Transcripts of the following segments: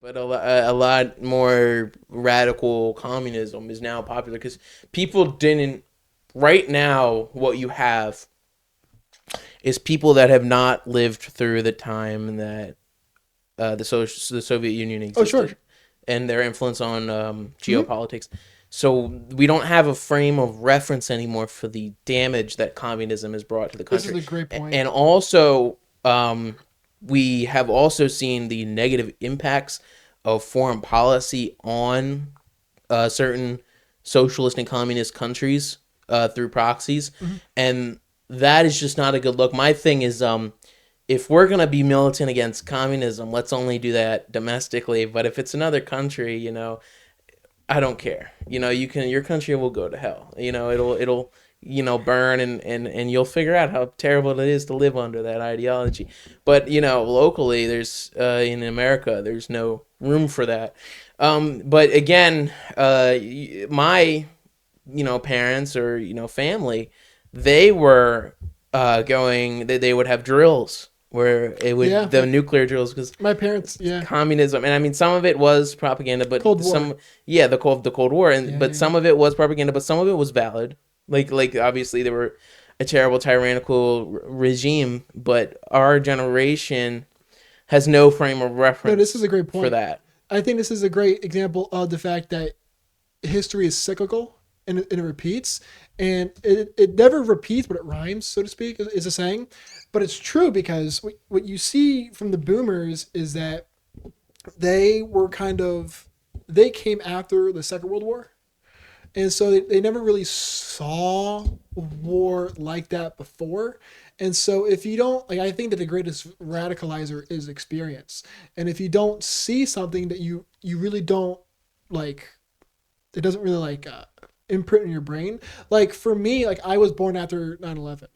But a lot more radical communism is now popular because people didn't. Right now, what you have is people that have not lived through the time that the Soviet Union Oh, sure. existed and their influence on geopolitics. So we don't have a frame of reference anymore for the damage that communism has brought to the This country. is a great point. And also, we have also seen the negative impacts of foreign policy on certain socialist and communist countries through proxies, and that is just not a good look. My thing is, if we're gonna be militant against communism, let's only do that domestically. But if it's another country, I don't care. Your country will go to hell. It'll burn and you'll figure out how terrible it is to live under that ideology. But locally, there's in America, there's no room for that. But again, my parents or family, they were going. They would have drills where it would the nuclear drills because my parents, communism, and I mean some of it was propaganda, but Cold War. the Cold War, and some of it was propaganda, but some of it was valid. Like obviously they were a terrible tyrannical regime, but our generation has no frame of reference. No, this is a great point for that. I think this is a great example of the fact that history is cyclical and it repeats, and it never repeats, but it rhymes, so to speak, is a saying. But it's true because what you see from the boomers is that they came after the Second World War. And so they never really saw war like that before. And so if you don't, I think that the greatest radicalizer is experience. And if you don't see something that you really don't it doesn't really imprint in your brain. Like for me, I was born after 9/11.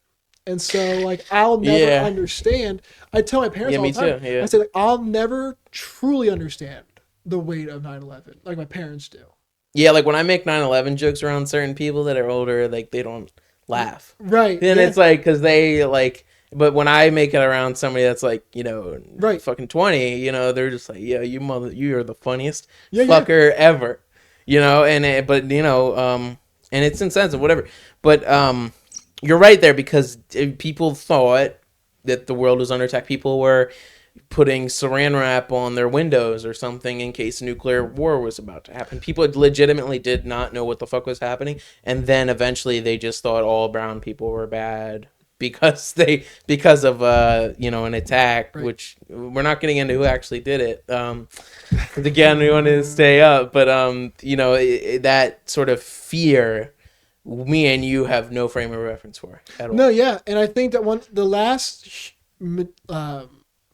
And so I'll never understand. I tell my parents all the time. Too, yeah. I say I'll never truly understand the weight of 9/11 like my parents do. Yeah, when I make 9/11 jokes around certain people that are older, they don't laugh. Right. And it's because they but when I make it around somebody that's fucking 20, they're just like, yeah, you are the funniest fucker ever, and it's insensitive, whatever. But you're right there because people thought that the world was under attack. People were putting saran wrap on their windows or something in case nuclear war was about to happen. People legitimately did not know what the fuck was happening, and then eventually they just thought all brown people were bad because of an attack, right. Which we're not getting into who actually did it. Again, we want to stay up, but that sort of fear, me and you have no frame of reference for at all. No, yeah, and I think that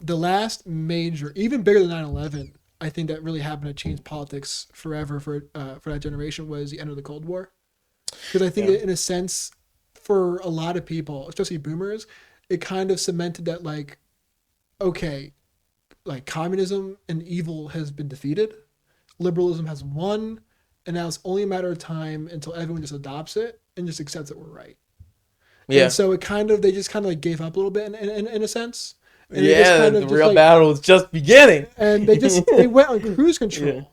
the last major, even bigger than 9/11, I think that really happened to change politics forever for that generation was the end of the Cold War. Because I think in a sense, for a lot of people, especially boomers, it kind of cemented that communism and evil has been defeated, liberalism has won, and now it's only a matter of time until everyone just adopts it and just accepts that we're right. Yeah. And so they just gave up a little bit in a sense. And the real battle is just beginning. And they went on cruise control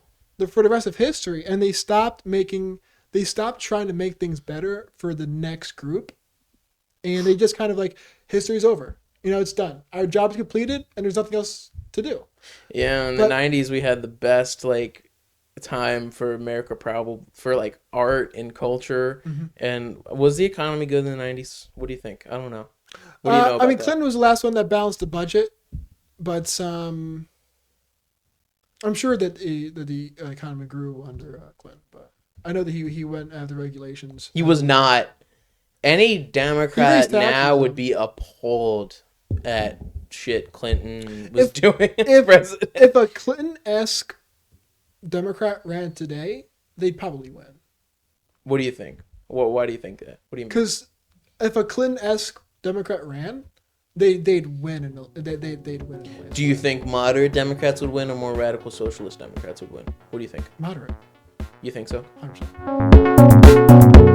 for the rest of history, and they stopped trying to make things better for the next group, and they just history's over. It's done. Our job's completed, and there's nothing else to do. Yeah, in the 90s, we had the best time for America, probably for art and culture. Mm-hmm. And was the economy good in the 90s? What do you think? I don't know. What do you know about that? Clinton was the last one that balanced the budget, but I'm sure that the economy grew under Clinton. But I know that he went after regulations. He was not. Any Democrat now would be appalled at shit Clinton was doing as president. If a Clinton-esque Democrat ran today, they'd probably win. What do you think? Why do you think that? What do you mean? Because if a Clinton-esque Democrat ran, they'd win and they'd win. Do you think moderate Democrats would win or more radical socialist Democrats would win? What do you think? Moderate. You think so? 100%.